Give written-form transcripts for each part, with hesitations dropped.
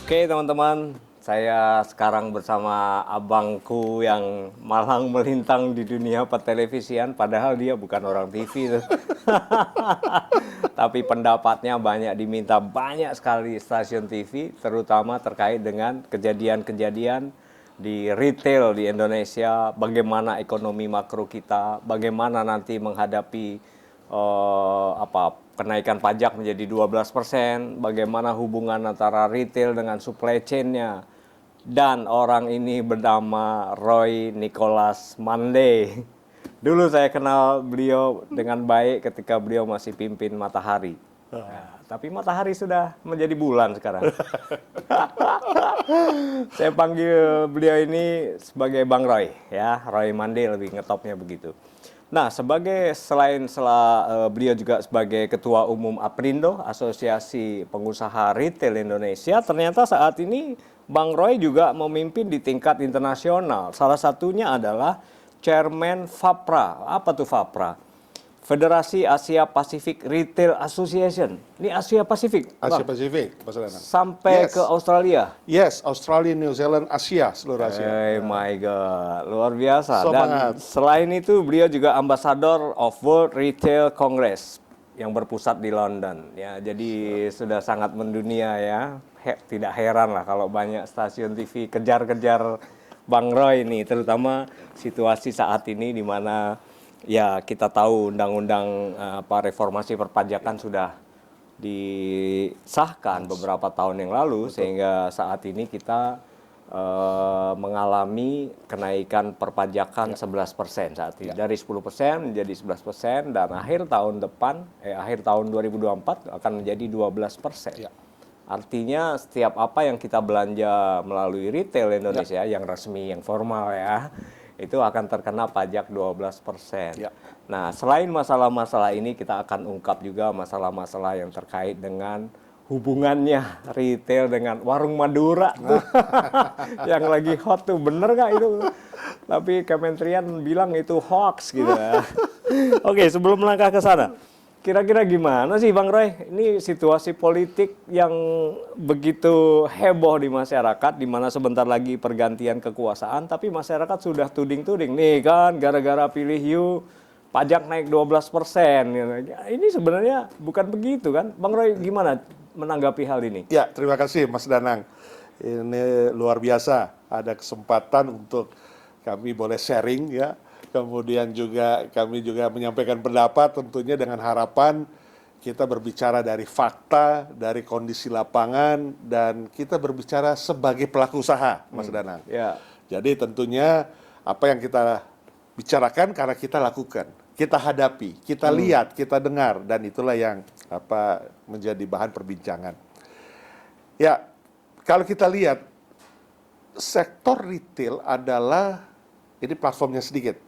Oke teman-teman, saya sekarang bersama abangku yang malang melintang di dunia pertelevisian, padahal dia bukan orang TV tuh. Tapi pendapatnya banyak diminta banyak sekali stasiun TV, terutama terkait dengan kejadian-kejadian di retail di Indonesia, bagaimana ekonomi makro kita, bagaimana nanti menghadapi kenaikan pajak menjadi 12%, bagaimana hubungan antara retail dengan supply chain-nya. Dan orang ini bernama Roy Nicholas Monday. Dulu saya kenal beliau dengan baik ketika beliau masih pimpin Matahari. Nah, tapi Matahari sudah menjadi bulan sekarang. Saya panggil beliau ini sebagai Bang Roy, ya, Roy Monday lebih ngetopnya begitu. Nah, beliau juga sebagai Ketua Umum Aprindo, Asosiasi Pengusaha Retail Indonesia, ternyata saat ini Bang Roy juga memimpin di tingkat internasional. Salah satunya adalah Chairman FAPRA. Apa tuh FAPRA? Federasi Asia Pacific Retail Association. Ini Asia Pasifik, Asia Bang. Pasifik, Mas Danang. Sampai Yes. ke Australia. Yes, Australia, New Zealand, Asia, seluruh Asia. Oh my God, luar biasa. Semangat. Dan selain itu beliau juga Ambassador of World Retail Congress yang berpusat di London. Ya, jadi sudah sangat mendunia ya. Tidak heran lah kalau banyak stasiun TV kejar-kejar Bang Roy ini, terutama situasi saat ini di mana ya kita tahu undang-undang reformasi perpajakan sudah disahkan beberapa tahun yang lalu. Betul. Sehingga saat ini kita mengalami kenaikan perpajakan 11% saat ini. Dari 10% menjadi 11% dan akhir tahun 2024 akan menjadi 12%. Artinya setiap apa yang kita belanja melalui retail Indonesia yang resmi, yang formal ya, itu akan terkena pajak 12%. Nah, selain masalah-masalah ini, kita akan ungkap juga masalah-masalah yang terkait dengan hubungannya retail dengan warung Madura tuh. Yang lagi hot tuh, bener nggak itu? Tapi Kementerian bilang itu hoax gitu ya. Oke, sebelum melangkah ke sana, kira-kira gimana sih Bang Roy? Ini situasi politik yang begitu heboh di masyarakat, di mana sebentar lagi pergantian kekuasaan, tapi masyarakat sudah tuding-tuding. Nih kan, gara-gara pilih you, pajak naik 12%. Ini sebenarnya bukan begitu kan? Bang Roy gimana menanggapi hal ini? Ya, terima kasih Mas Danang. Ini luar biasa, ada kesempatan untuk kami boleh sharing ya. Kemudian juga kami juga menyampaikan pendapat tentunya dengan harapan kita berbicara dari fakta, dari kondisi lapangan, dan kita berbicara sebagai pelaku usaha, Mas Danang. Jadi tentunya apa yang kita bicarakan karena kita lakukan, kita hadapi, kita lihat, kita dengar, dan itulah yang menjadi bahan perbincangan. Ya, kalau kita lihat sektor retail adalah ini platformnya sedikit.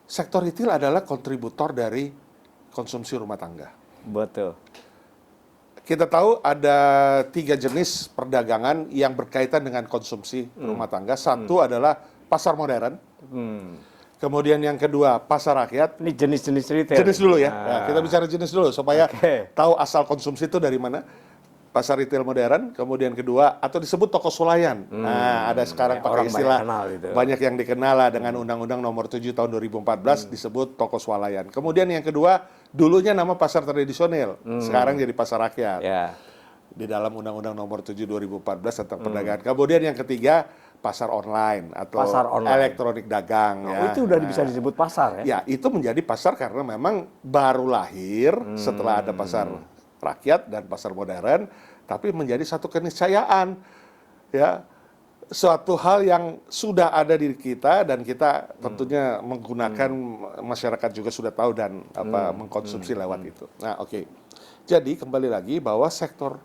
Sektor retail adalah kontributor dari konsumsi rumah tangga. Betul. Kita tahu ada 3 jenis perdagangan yang berkaitan dengan konsumsi rumah tangga. Satu adalah pasar modern. Kemudian yang kedua pasar rakyat. Ini jenis-jenis retail. Jenis dulu ya. Nah, kita bicara jenis dulu supaya tahu asal konsumsi itu dari mana. Pasar retail modern, kemudian kedua atau disebut toko swalayan. Nah, ada sekarang pakai istilah banyak yang dikenal lah dengan Undang-Undang Nomor 7 Tahun 2014 disebut toko swalayan. Kemudian yang kedua, dulunya nama pasar tradisional, sekarang jadi pasar rakyat. Di dalam Undang-Undang Nomor 7 2014 tentang perdagangan. Kemudian yang ketiga, pasar online atau elektronik dagang. Itu udah bisa disebut pasar ya? Ya, itu menjadi pasar karena memang baru lahir setelah ada pasar rakyat dan pasar modern, tapi menjadi satu keniscayaan, ya, suatu hal yang sudah ada di kita dan kita tentunya menggunakan, masyarakat juga sudah tahu dan mengkonsumsi lewat itu. Nah, jadi kembali lagi bahwa sektor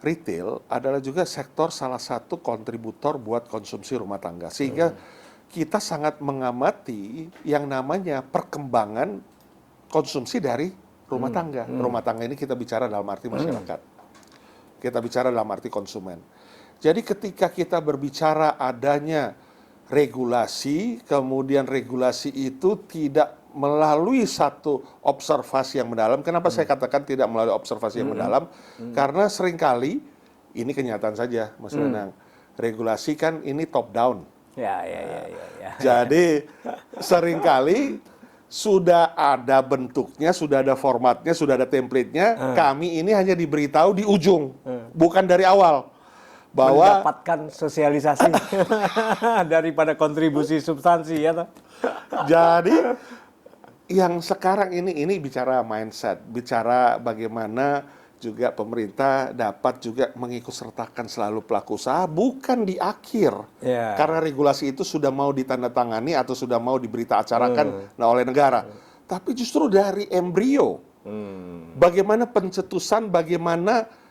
retail adalah juga sektor salah satu kontributor buat konsumsi rumah tangga, sehingga kita sangat mengamati yang namanya perkembangan konsumsi dari rumah tangga. Rumah tangga ini kita bicara dalam arti masyarakat. Kita bicara dalam arti konsumen. Jadi ketika kita berbicara adanya regulasi, kemudian regulasi itu tidak melalui satu observasi yang mendalam. Kenapa saya katakan tidak melalui observasi yang mendalam? Karena seringkali ini kenyataan saja, Mas Renang. Regulasi kan ini top down. Ya. Jadi seringkali sudah ada bentuknya, sudah ada formatnya, sudah ada template-nya. Kami ini hanya diberitahu di ujung, bukan dari awal. Bahwa mendapatkan sosialisasi daripada kontribusi substansi ya toh. jadi yang sekarang ini bicara mindset, bicara bagaimana juga pemerintah dapat juga mengikutsertakan selalu pelaku usaha, bukan di akhir. Ya. Karena regulasi itu sudah mau ditandatangani atau sudah mau diberita acarakan oleh negara. Tapi justru dari embrio. Bagaimana pencetusan, bagaimana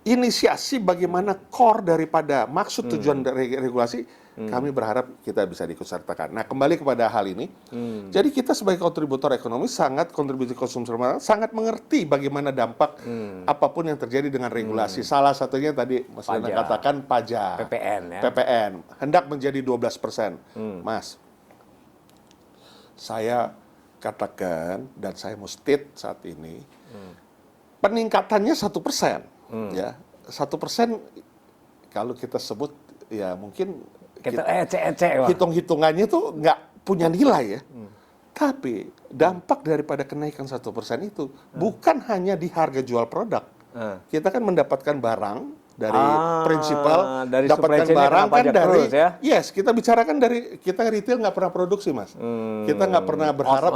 inisiasi, bagaimana core daripada maksud tujuan dari regulasi, kami berharap kita bisa diikutsertakan. Nah, kembali kepada hal ini. Jadi kita sebagai kontributor ekonomi kontribusi konsumsi rumah tangga sangat mengerti bagaimana dampak apapun yang terjadi dengan regulasi. Salah satunya tadi Mas Lena katakan pajak. PPN ya. PPN hendak menjadi 12%. Mas, saya katakan dan saya mau state saat ini, peningkatannya 1%. Ya, 1% kalau kita sebut ya mungkin Kita ece-ece. hitung-hitungannya tuh nggak punya nilai ya. Tapi dampak daripada kenaikan 1% itu bukan hanya di harga jual produk. Kita kan mendapatkan barang dari prinsipal, dari dapatkan supply chain barang kan pajak dari, terus, ya? yes, kita bicarakan dari, kita retail nggak pernah produksi, Mas. Kita nggak pernah berharap,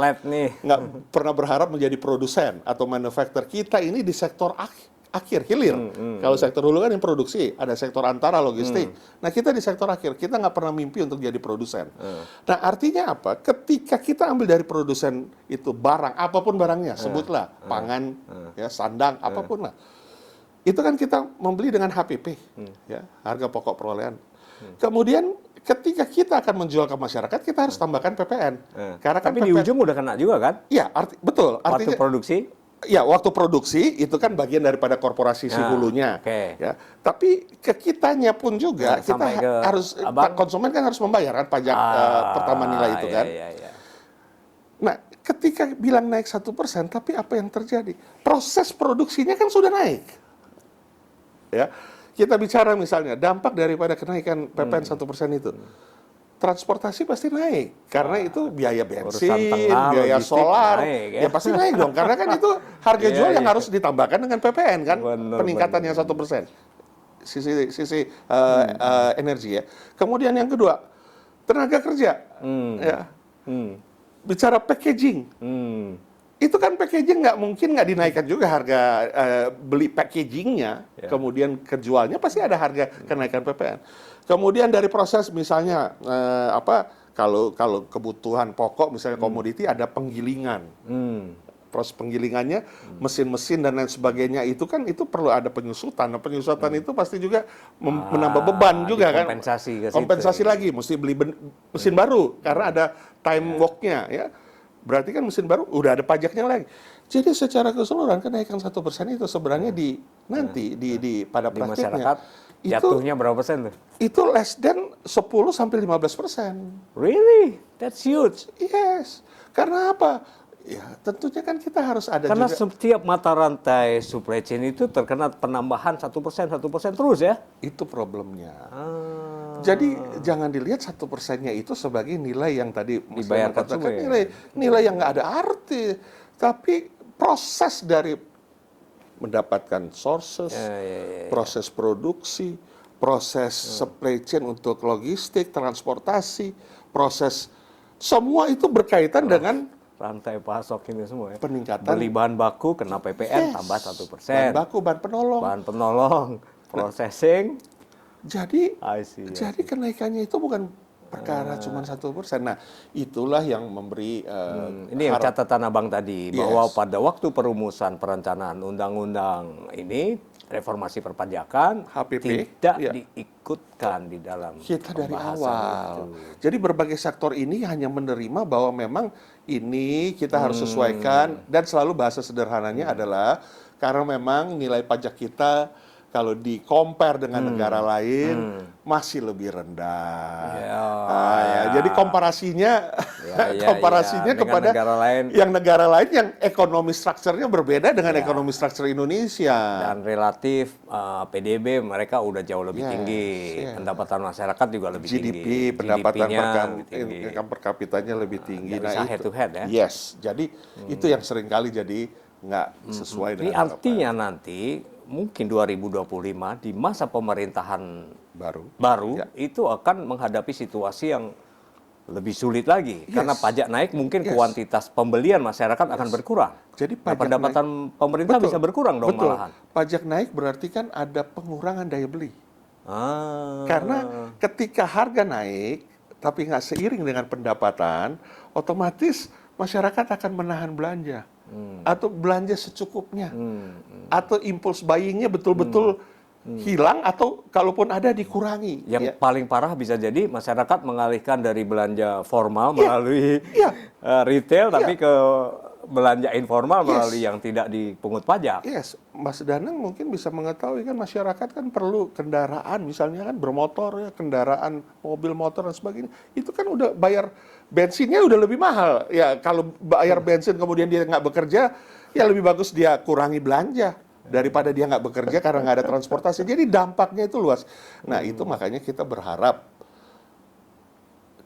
nggak pernah berharap menjadi produsen atau manufacturer. Kita ini di sektor akhir, hilir. Kalau sektor hulu kan yang produksi, ada sektor antara logistik. Nah, kita di sektor akhir, kita nggak pernah mimpi untuk jadi produsen. Nah, artinya apa? Ketika kita ambil dari produsen itu barang, apapun barangnya, sebutlah pangan, ya sandang, apapun lah. Itu kan kita membeli dengan HPP, ya harga pokok perolehan. Kemudian ketika kita akan menjual ke masyarakat, kita harus tambahkan PPN. Karena kan tapi di ujung udah kena juga kan? Iya, betul. Artinya waktu produksi. Ya, waktu produksi itu kan bagian daripada korporasi si hulunya. Ya. Tapi ke kitanya pun juga kita harus konsumen kan harus membayar kan pajak pertama nilai itu kan. Nah, ketika bilang naik 1%, tapi apa yang terjadi? Proses produksinya kan sudah naik. Ya. Kita bicara misalnya dampak daripada kenaikan PPN 1% itu. Transportasi pasti naik karena itu biaya bensin, biaya solar, naik, ya pasti naik dong karena kan itu harga jual yang harus ditambahkan dengan PPN kan, peningkatan yang 1%. Sisi energi ya. Kemudian yang kedua, tenaga kerja. Ya. Bicara packaging. Itu kan packaging nggak mungkin nggak dinaikkan juga harga beli packagingnya, kemudian kejualnya pasti ada harga kenaikan PPN. Kemudian dari proses misalnya kalau kebutuhan pokok misalnya komoditi ada penggilingan. Proses penggilingannya, mesin-mesin dan lain sebagainya itu kan itu perlu ada penyusutan. Nah, penyusutan itu pasti juga menambah beban juga kan. Kompensasi lagi, mesti beli mesin baru karena ada time walk-nya ya. Berarti kan mesin baru udah ada pajaknya lagi. Jadi secara keseluruhan kenaikan 1% itu sebenarnya nanti pada praktiknya jatuhnya berapa persen tuh? Itu less than 10-15%. Really? That's huge. Yes. Karena apa? Ya, tentunya kan kita harus ada karena juga. Setiap mata rantai supply chain itu terkena penambahan 1% terus ya? Itu problemnya. Jadi jangan dilihat 1%-nya itu sebagai nilai yang tadi dibayar katakan nilai yang nggak ada arti, tapi proses dari mendapatkan sources, proses produksi, proses supply chain untuk logistik, transportasi, proses semua itu berkaitan dengan rantai pasok ini semua ya. Peningkatan beli bahan baku kena PPN tambah 1%. Bahan baku, bahan penolong, processing. Jadi kenaikannya itu bukan perkara cuma 1%. Nah, itulah yang memberi ini yang catatan Abang tadi bahwa pada waktu perumusan perencanaan undang-undang ini reformasi perpajakan HPP tidak diikutkan di dalam kita dari awal. Itu. Jadi berbagai sektor ini hanya menerima bahwa memang ini kita harus sesuaikan dan selalu bahasa sederhananya adalah karena memang nilai pajak kita kalau di-compare dengan negara lain masih lebih rendah. Jadi komparasinya komparasinya dengan kepada negara lain. yang negara lain yang ekonomi strukturnya berbeda dengan ekonomi struktur Indonesia. Dan relatif PDB mereka udah jauh lebih tinggi, pendapatan masyarakat juga lebih tinggi, GDP, pendapatan tinggi. income per kapitanya lebih tinggi. Nah, bisa head to head ya. Yes, jadi itu yang seringkali jadi nggak sesuai Ini dengan artinya nanti mungkin 2025 di masa pemerintahan baru itu akan menghadapi situasi yang lebih sulit lagi karena pajak naik mungkin kuantitas pembelian masyarakat akan berkurang. Jadi pendapatan pemerintah bisa berkurang dong malahan. Pajak naik berarti kan ada pengurangan daya beli. Karena ketika harga naik tapi nggak seiring dengan pendapatan, otomatis masyarakat akan menahan belanja atau belanja secukupnya atau impuls buying-nya betul-betul hilang atau kalaupun ada dikurangi. Yang paling parah bisa jadi masyarakat mengalihkan dari belanja formal melalui retail tapi ke belanja informal melalui yang tidak dipungut pajak. Yes, Mas Danang mungkin bisa mengetahui kan masyarakat kan perlu kendaraan misalnya kan bermotor ya, kendaraan mobil motor dan sebagainya. Itu kan udah bayar bensinnya udah lebih mahal. Ya kalau bayar bensin kemudian dia nggak bekerja, ya lebih bagus dia kurangi belanja daripada dia nggak bekerja karena nggak ada transportasi. Jadi dampaknya itu luas. Nah itu makanya kita berharap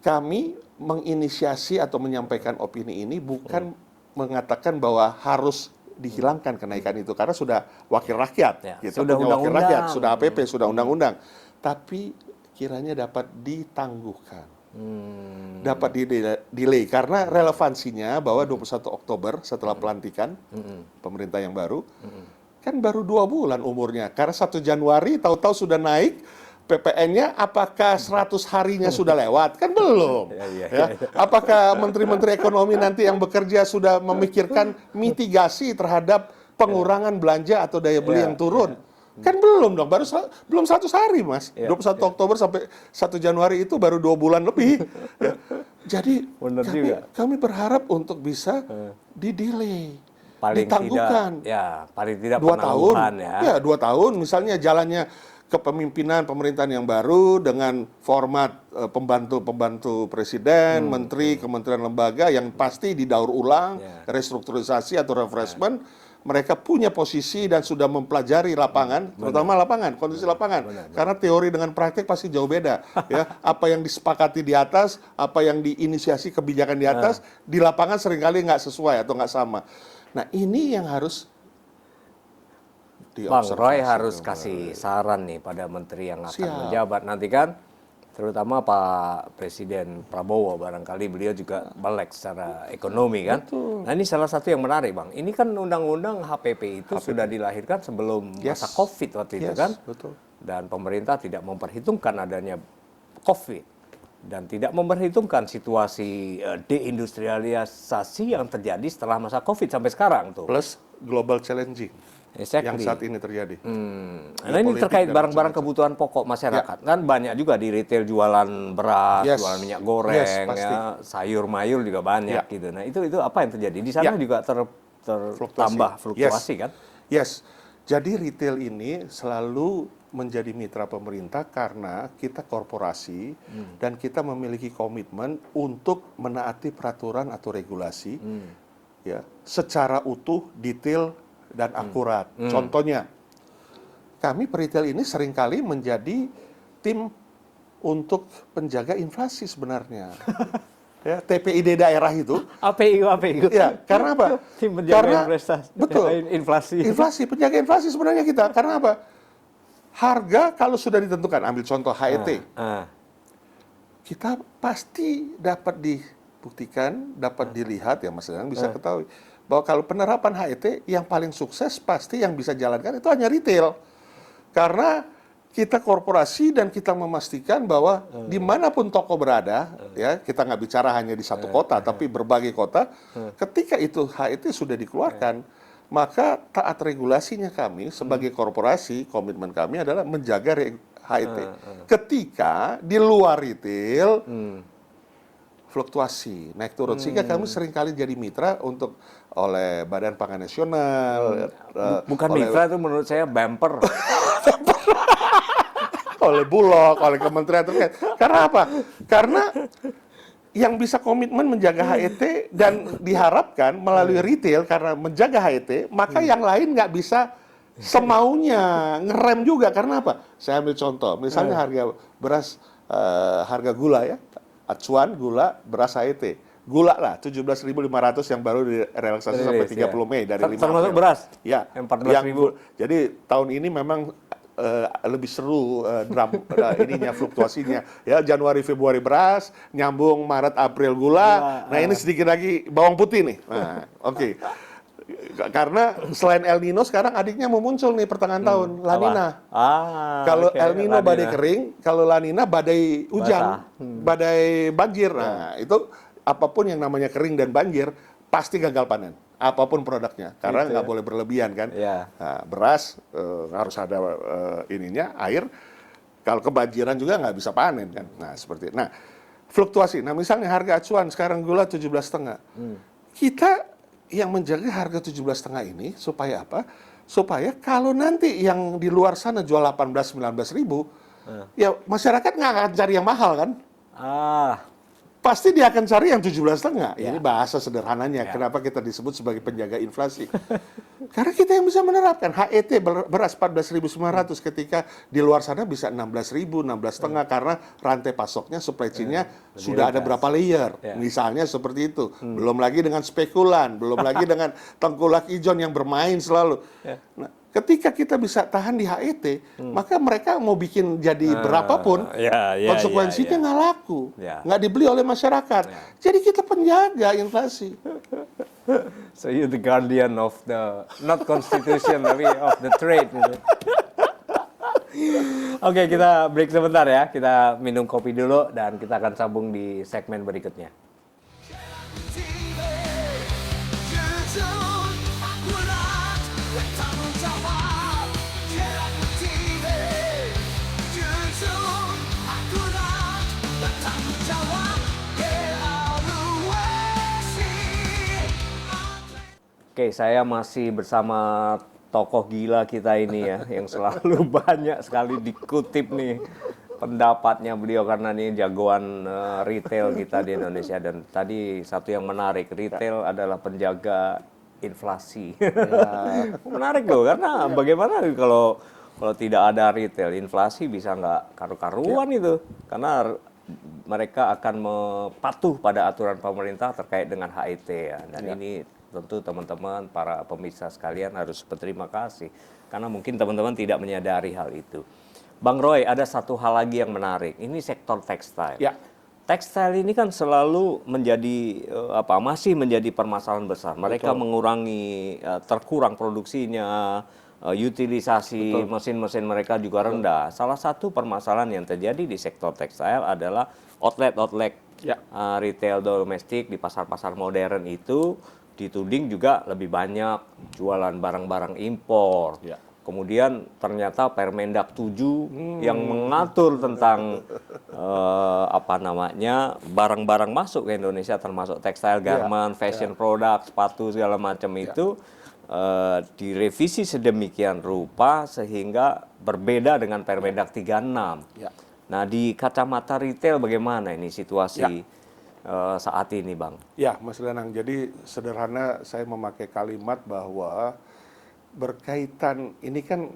kami menginisiasi atau menyampaikan opini ini bukan mengatakan bahwa harus dihilangkan kenaikan itu karena sudah wakil rakyat, kita sudah punya wakil rakyat, sudah APP, sudah undang-undang. Tapi kiranya dapat ditangguhkan, dapat delay karena relevansinya bahwa 21 Oktober setelah pelantikan pemerintah yang baru. Kan baru 2 bulan umurnya, karena 1 Januari tahu-tahu sudah naik PPN-nya, apakah 100 harinya sudah lewat? Kan belum. Apakah menteri-menteri ekonomi nanti yang bekerja sudah memikirkan mitigasi terhadap pengurangan belanja atau daya beli yang turun? Kan belum dong, belum 100 hari Mas. 21 Oktober sampai 1 Januari itu baru 2 bulan lebih. Jadi kami berharap untuk bisa di-delay. Ditangguhkan. Paling tidak 2 tahun. Ya, 2 tahun misalnya jalannya kepemimpinan pemerintahan yang baru dengan format pembantu-pembantu presiden, menteri, kementerian lembaga yang pasti didaur ulang, restrukturisasi atau refreshment. Mereka punya posisi dan sudah mempelajari lapangan, terutama lapangan, kondisi lapangan. Karena teori dengan praktik pasti jauh beda. Ya, apa yang disepakati di atas, apa yang diinisiasi kebijakan di atas, di lapangan seringkali nggak sesuai atau nggak sama. Nah ini yang harus Bang Roy harus kasih saran nih pada menteri yang akan menjabat nanti kan, terutama Pak Presiden Prabowo, barangkali beliau juga melek secara ekonomi kan. Nah ini salah satu yang menarik Bang, ini kan undang-undang HPP itu sudah dilahirkan sebelum masa COVID waktu itu kan. Dan pemerintah tidak memperhitungkan adanya COVID. Dan tidak memperhitungkan situasi deindustrialisasi yang terjadi setelah masa COVID sampai sekarang tuh. Plus global challenging yang saat ini terjadi. Nah ini terkait barang-barang kebutuhan pokok masyarakat. Kan banyak juga di retail jualan beras, jualan minyak goreng, sayur mayur juga banyak gitu. Nah itu apa yang terjadi? Di sana juga tertambah fluktuasi kan? Yes. Jadi retail ini selalu menjadi mitra pemerintah karena kita korporasi dan kita memiliki komitmen untuk menaati peraturan atau regulasi ya secara utuh, detail dan akurat. Contohnya, kami peritel ini seringkali menjadi tim untuk penjaga inflasi sebenarnya. Ya, TPID daerah itu. API. Ya, karena apa? Tim penjaga inflasi. Inflasi, penjaga inflasi sebenarnya kita. Karena apa? Harga kalau sudah ditentukan, ambil contoh HET, kita pasti dapat dibuktikan, dapat dilihat ya Mas Danang bisa ketahui bahwa kalau penerapan HET yang paling sukses pasti yang bisa jalankan itu hanya retail, karena kita korporasi dan kita memastikan bahwa dimanapun toko berada, ya kita nggak bicara hanya di satu kota, tapi berbagai kota, ketika itu HET sudah dikeluarkan. Maka taat regulasinya kami sebagai korporasi, komitmen kami adalah menjaga HET. Ketika di luar retail, fluktuasi, naik turun. Sehingga kami seringkali jadi mitra untuk oleh Badan Pangan Nasional. Bukan mitra itu menurut saya bumper. Oleh Bulog, oleh kementerian terkait. Karena apa? Karena yang bisa komitmen menjaga HET dan diharapkan melalui retail karena menjaga HET, maka yang lain nggak bisa semaunya ngerem juga. Karena apa? Saya ambil contoh, misalnya harga beras, harga gula ya, acuan gula beras HET. Gula lah 17.500 yang baru direlaksasi sampai 30 Mei dari 5 termasuk April. beras Ya, yang 14.000. Jadi tahun ini memang lebih seru ininya fluktuasinya ya. Januari Februari beras, nyambung Maret April gula. Nah, ini sedikit lagi bawang putih nih. Nah, oke. Karena selain El Nino sekarang adiknya mau muncul nih pertengahan tahun, La Nina. Kalau El Nino badai kering, kalau La Nina badai hujan, badai banjir. Nah, itu apapun yang namanya kering dan banjir pasti gagal panen. Apapun produknya, karena nggak boleh berlebihan kan. Nah, beras harus ada ininya, air. Kalau kebanjiran juga nggak bisa panen kan. Nah, seperti nah fluktuasi. Nah, misalnya harga acuan sekarang gula 17,5. Kita yang menjaga harga 17,5 ini supaya apa? Supaya kalau nanti yang di luar sana jual 18-19 ribu, ya masyarakat nggak akan cari yang mahal kan? Pasti dia akan cari yang 17,5. Ini bahasa sederhananya. Kenapa kita disebut sebagai penjaga inflasi? Karena kita yang bisa menerapkan HET beras 14.900 ketika di luar sana bisa 16.000, 16,5 karena rantai pasoknya, supply chain-nya sudah ada berapa layer. Misalnya seperti itu. Belum lagi dengan spekulan, belum lagi dengan tengkulak ijon yang bermain selalu. Nah, ketika kita bisa tahan di HET, maka mereka mau bikin jadi berapapun, konsekuensinya nggak laku, nggak dibeli oleh masyarakat. Jadi kita penjaga inflasi. So you the guardian of the not constitution tapi of the trade. Oke, kita break sebentar ya. Kita minum kopi dulu dan kita akan sambung di segmen berikutnya. Oke, saya masih bersama tokoh gila kita ini ya, yang selalu banyak sekali dikutip nih pendapatnya beliau karena ini jagoan retail kita di Indonesia. Dan tadi satu yang menarik, retail adalah penjaga inflasi. Menarik loh, karena bagaimana kalau tidak ada retail, inflasi bisa nggak karu-karuan itu, karena mereka akan patuh pada aturan pemerintah terkait dengan HET ya. Dan ini tentu teman-teman para pemirsa sekalian harus berterima kasih karena mungkin teman-teman tidak menyadari hal itu. Bang Roy, ada satu hal lagi yang menarik. Ini sektor tekstil. Tekstil ini kan selalu menjadi masih menjadi permasalahan besar. Mereka mengurangi terkurang produksinya, utilisasi mesin-mesin mereka juga rendah. Salah satu permasalahan yang terjadi di sektor tekstil adalah outlet retail domestik di pasar-pasar modern itu dituding juga lebih banyak jualan barang-barang impor. Kemudian ternyata Permendak 7 yang mengatur tentang barang-barang masuk ke Indonesia termasuk tekstil, garment, fashion product, sepatu segala macam itu direvisi sedemikian rupa sehingga berbeda dengan Permendak 36. Nah, di kacamata retail bagaimana ini situasi saat ini, Bang? Ya, Mas Danang. Jadi sederhana saya memakai kalimat bahwa berkaitan ini kan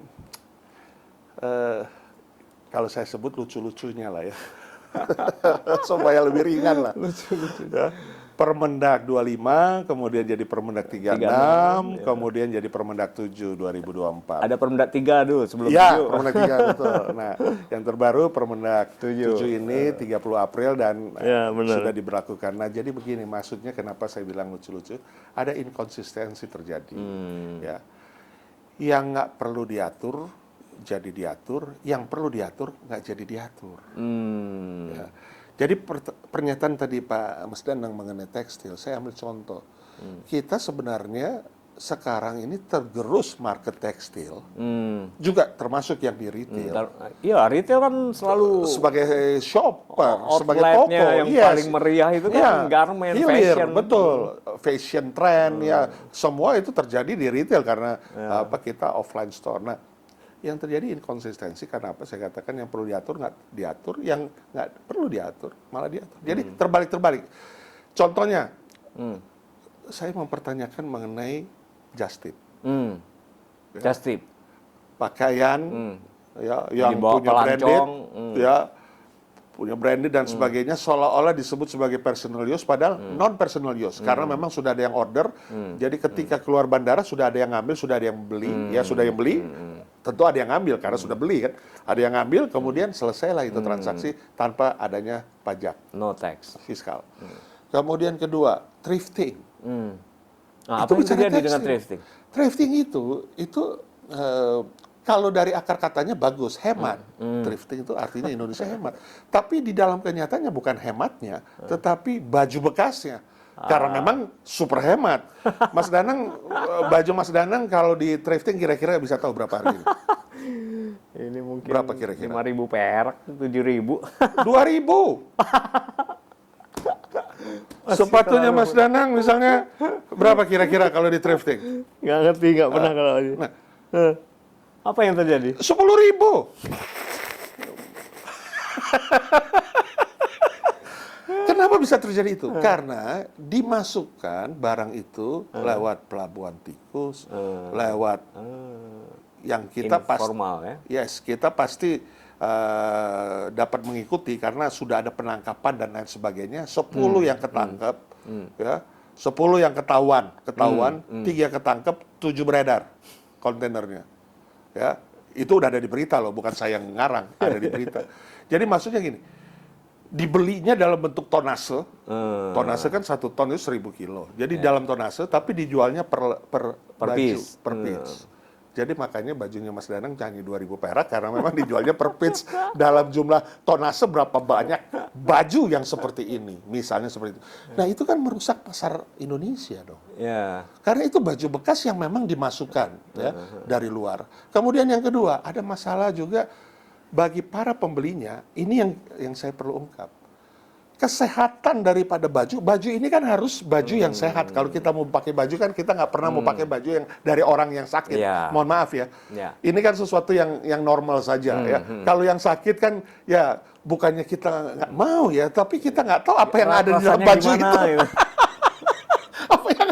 kalau saya sebut lucu-lucunya lah ya. Supaya lebih ringan lah. Lucu-lucu. Ya. Permendak 25, kemudian jadi Permendak 36, kemudian jadi Permendak 7 2024. Ada Permendak 3 dulu sebelum 7. Ya, Permendak 3 betul. Nah, yang terbaru Permendak 7 ini 30 April dan sudah diberlakukan. Nah, jadi begini, maksudnya kenapa saya bilang lucu-lucu, ada inkonsistensi terjadi. Ya. Yang nggak perlu diatur jadi diatur, yang perlu diatur nggak jadi diatur. Ya. Jadi pernyataan tadi Pak Mas Danang mengenai tekstil, saya ambil contoh. Kita sebenarnya sekarang ini tergerus market tekstil, juga termasuk yang di retail. Iya, retail kan selalu sebagai shopper, sebagai toko yang paling meriah itu kan garment, fashion. Betul, fashion trend ya, semua itu terjadi di retail karena kita offline store. Nah, yang terjadi inkonsistensi karena apa? Saya katakan yang perlu diatur nggak diatur, yang nggak perlu diatur malah diatur. Jadi terbalik-terbalik. Contohnya, saya mempertanyakan mengenai just tip. Just tip. Pakaian ya yang Dibawa punya branded, pelancong, ya punya branded dan sebagainya seolah-olah disebut sebagai personal use padahal non personal use karena memang sudah ada yang order. Jadi ketika keluar bandara sudah ada yang ngambil, sudah ada yang beli, ya sudah yang beli. Tentu ada yang ngambil karena sudah beli kan. Ada yang ngambil kemudian selesailah itu transaksi tanpa adanya pajak. No tax. Fiskal. Kemudian kedua, thrifting. Nah, Itu apa yang bicara terjadi dengan tekstil. thrifting? Thrifting itu kalau dari akar katanya bagus, hemat. Thrifting itu artinya Indonesia hemat. Tapi di dalam kenyataannya bukan hematnya, tetapi baju bekasnya. Karena memang super hemat. Mas Danang, baju Mas Danang kalau di thrifting kira-kira bisa tahu berapa harga ini? Ini mungkin Berapa kira-kira? 5.000 perak, 7.000. 2.000. Sepatunya Mas Danang misalnya berapa kira-kira kalau di thrifting? Nggak ngerti, nggak pernah kalau ini. Nah, Apa yang terjadi? 10.000. Kenapa bisa terjadi itu? Karena dimasukkan barang itu lewat pelabuhan tikus, lewat yang kita pasti, Informal ya? yes, kita pasti dapat mengikuti karena sudah ada penangkapan dan lain sebagainya. 10 yang ketangkep, ya, 10 yang ketahuan, 3 ketangkep, 7 beredar kontainernya. Ya, itu udah ada di berita loh, bukan saya yang ngarang, ada di berita. Jadi maksudnya gini, dibelinya dalam bentuk tonase. Tonase kan 1 ton itu 1.000 kilo. Jadi dalam tonase, tapi dijualnya per baju, piece. per piece. Jadi makanya bajunya Mas Danang hanya 2.000 perak karena memang dijualnya per piece dalam jumlah tonase berapa banyak baju yang seperti ini, misalnya seperti itu. Nah itu kan merusak pasar Indonesia dong. Ya. Karena itu baju bekas yang memang dimasukkan ya dari luar. Kemudian yang kedua ada masalah juga bagi para pembelinya. Ini yang saya perlu ungkap. Kesehatan daripada baju ini kan harus baju yang sehat. Kalau kita mau pakai baju kan kita nggak pernah mau pakai baju yang dari orang yang sakit. Ya. Mohon maaf ya. Ya. Ini kan sesuatu yang normal saja ya. Kalau yang sakit kan ya bukannya kita nggak mau ya, tapi kita nggak tahu apa yang ada di dalam Rasanya baju gimana, itu. gitu. Apa yang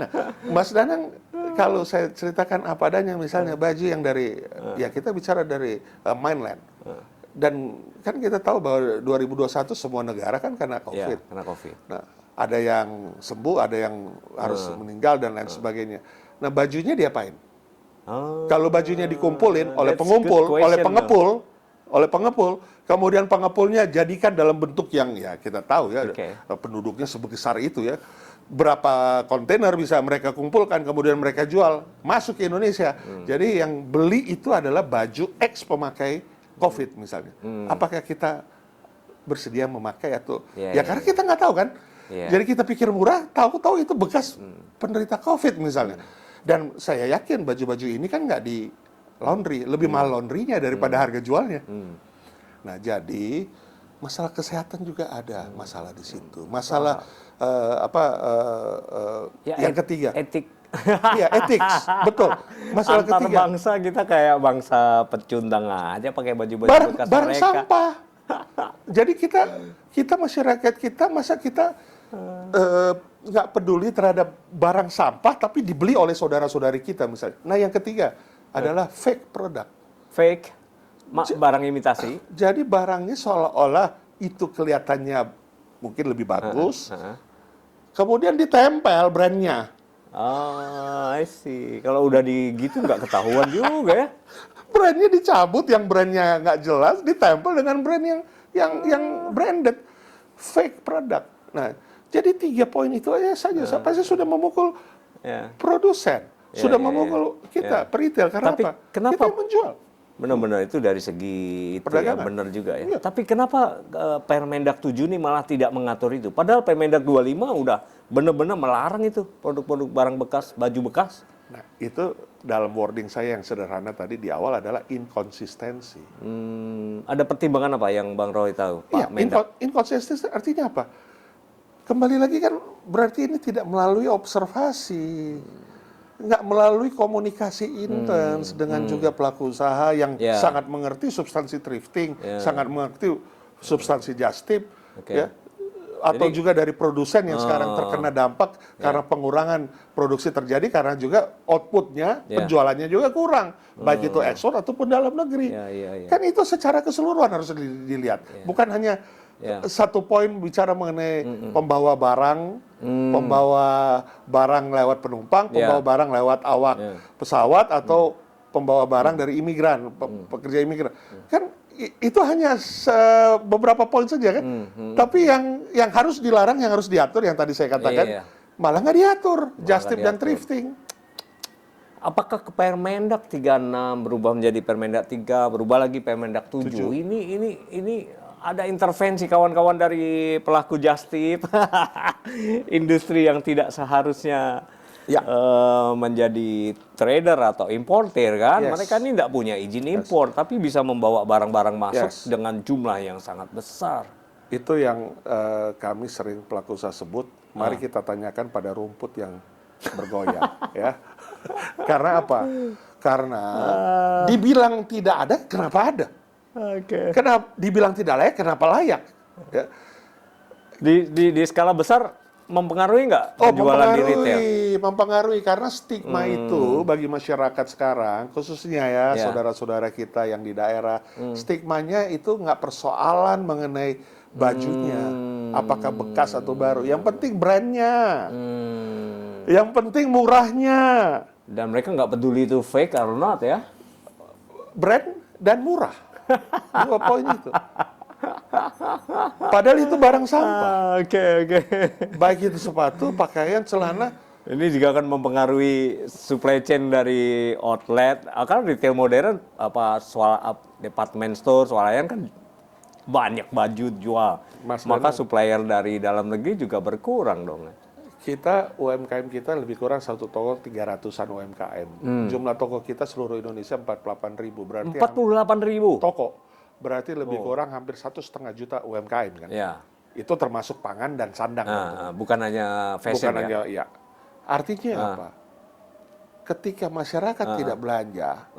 Nah, Mas Danang kalau saya ceritakan apa adanya misalnya baju yang dari ya kita bicara dari mainland. Dan kan kita tahu bahwa 2021 semua negara kan kena COVID. Ya, kena COVID. Nah, ada yang sembuh, ada yang harus meninggal dan lain sebagainya. Nah, bajunya diapain? Kalau bajunya dikumpulin oleh That's pengumpul, good oleh question, pengepul, kemudian pengepulnya jadikan dalam bentuk yang ya kita tahu ya Okay. penduduknya sebesar itu ya. Berapa kontainer bisa mereka kumpulkan, kemudian mereka jual masuk ke Indonesia. Jadi yang beli itu adalah baju ex pemakai COVID misalnya. Apakah kita bersedia memakai atau ya karena kita nggak tahu kan. Jadi kita pikir murah, tahu-tahu itu bekas penderita COVID misalnya. Dan saya yakin baju-baju ini kan nggak di laundry, lebih mahal laundrynya daripada harga jualnya. Nah jadi masalah kesehatan juga ada masalah di situ. Masalah yang ketiga. Etik. Iya, ethics, betul. Masalah Antar ketiga. bangsa kita kayak bangsa pecundang aja pakai baju-baju bekas Barang mereka. sampah. Jadi kita masyarakat kita masa kita nggak peduli terhadap barang sampah tapi dibeli oleh saudara-saudari kita misalnya. Nah yang ketiga adalah fake product. Fake, barang imitasi. Jadi barangnya seolah-olah itu kelihatannya mungkin lebih bagus. Kemudian ditempel brandnya. I see. Kalau udah gitu nggak ketahuan juga ya. Brandnya dicabut, yang brandnya nggak jelas, ditempel dengan brand yang branded, fake product. Nah, jadi 3 poin itu aja saja. Saya sudah memukul produsen, sudah memukul kita peritel. Karena Tapi apa? kenapa kita yang menjual. Benar-benar itu dari segi itu ya, Perdagangan. benar juga ya. Iya. Tapi kenapa Permendak 7 ini malah tidak mengatur itu? Padahal Permendak 25 udah benar-benar melarang itu produk-produk barang bekas, baju bekas. Nah, itu dalam wording saya yang sederhana tadi di awal adalah inkonsistensi. Ada pertimbangan apa yang Bang Roy tahu, Pak Iya, Mendak? inkonsistensi artinya apa? Kembali lagi kan berarti ini tidak melalui observasi. nggak melalui komunikasi intens dengan juga pelaku usaha yang sangat mengerti substansi thrifting, sangat mengerti substansi just tip, ya. Atau juga dari produsen yang sekarang terkena dampak karena pengurangan produksi terjadi karena juga outputnya, penjualannya juga kurang, baik itu ekspor ataupun dalam negeri. Kan itu secara keseluruhan harus dilihat, bukan hanya satu poin bicara mengenai pembawa barang lewat penumpang, pembawa barang lewat awak pesawat atau pembawa barang dari imigran, pekerja imigran. Kan itu hanya beberapa poin saja kan. Tapi yang harus dilarang, yang harus diatur, yang tadi saya katakan, malah nggak diatur, just tip dan thrifting. Apakah ke Permendak 36 berubah menjadi Permendak 3, berubah lagi Permendak 7? Ini ada intervensi kawan-kawan dari pelaku just tip, industri yang tidak seharusnya menjadi trader atau importer kan. Mereka ini tidak punya izin impor, tapi bisa membawa barang-barang masuk dengan jumlah yang sangat besar. Itu yang kami sering pelaku usaha sebut, mari kita tanyakan pada rumput yang bergoyang. Ya. Karena apa? Karena dibilang tidak ada, kenapa ada? Kenapa dibilang tidak layak, kenapa layak? Ya. Di skala besar mempengaruhi nggak penjualan di retail? Mempengaruhi karena stigma itu bagi masyarakat sekarang, khususnya ya saudara-saudara kita yang di daerah, stigmanya itu nggak persoalan mengenai bajunya, apakah bekas atau baru. Yang penting brandnya, yang penting murahnya. Dan mereka nggak peduli itu fake or not ya? Brand dan murah, 2 poin itu. Padahal itu barang sampah. Baik itu sepatu, pakaian, celana. Ini juga akan mempengaruhi supply chain dari outlet. Kan retail modern department store, swalayan kan banyak baju jual. Maka supplier dari dalam negeri juga berkurang dong. Kita UMKM kita lebih kurang satu toko 300-an UMKM. Jumlah toko kita seluruh Indonesia 48.000, berarti 48.000 toko. Berarti lebih kurang hampir 1,5 juta UMKM kan. Itu termasuk pangan dan sandang. Bukan hanya fashion. Artinya apa? Ketika masyarakat tidak belanja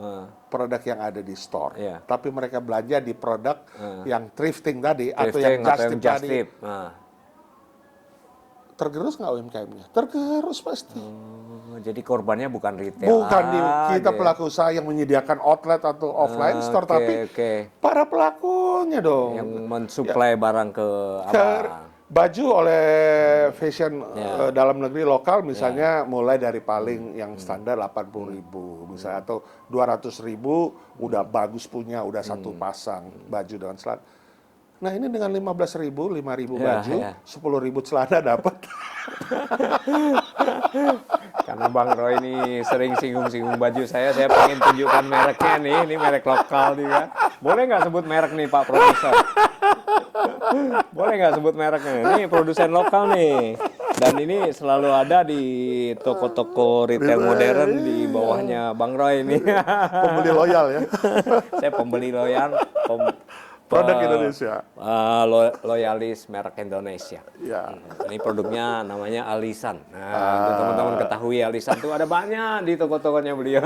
produk yang ada di store, tapi mereka belanja di produk yang thrifting tadi atau yang just tip tadi, tergerus nggak UMKM-nya? Tergerus pasti. Jadi korbannya bukan retail. Bukan kita pelaku usaha yang menyediakan outlet atau offline store, tapi para pelakunya dong. Yang mensuplai barang ke baju oleh fashion dalam negeri lokal misalnya mulai dari paling yang standar 80.000 misalnya atau 200.000 udah bagus punya, udah satu pasang baju dengan celana. Nah ini dengan 15.000, 5.000 baju, 10.000 celana dapat. Karena Bang Roy ini sering singgung-singgung baju saya pengen tunjukkan mereknya nih, ini merek lokal juga. Boleh nggak sebut merek nih Pak Produser? Boleh nggak sebut mereknya? Ini produsen lokal nih. Dan ini selalu ada di toko-toko retail modern di bawahnya Bang Roy ini. Pembeli loyal ya. Saya pembeli loyal. Produk Indonesia. Loyalis merek Indonesia. Ya. Ini produknya namanya Alisan. Nah, untuk teman-teman ketahui Alisan itu ada banyak di toko-tokonya beliau.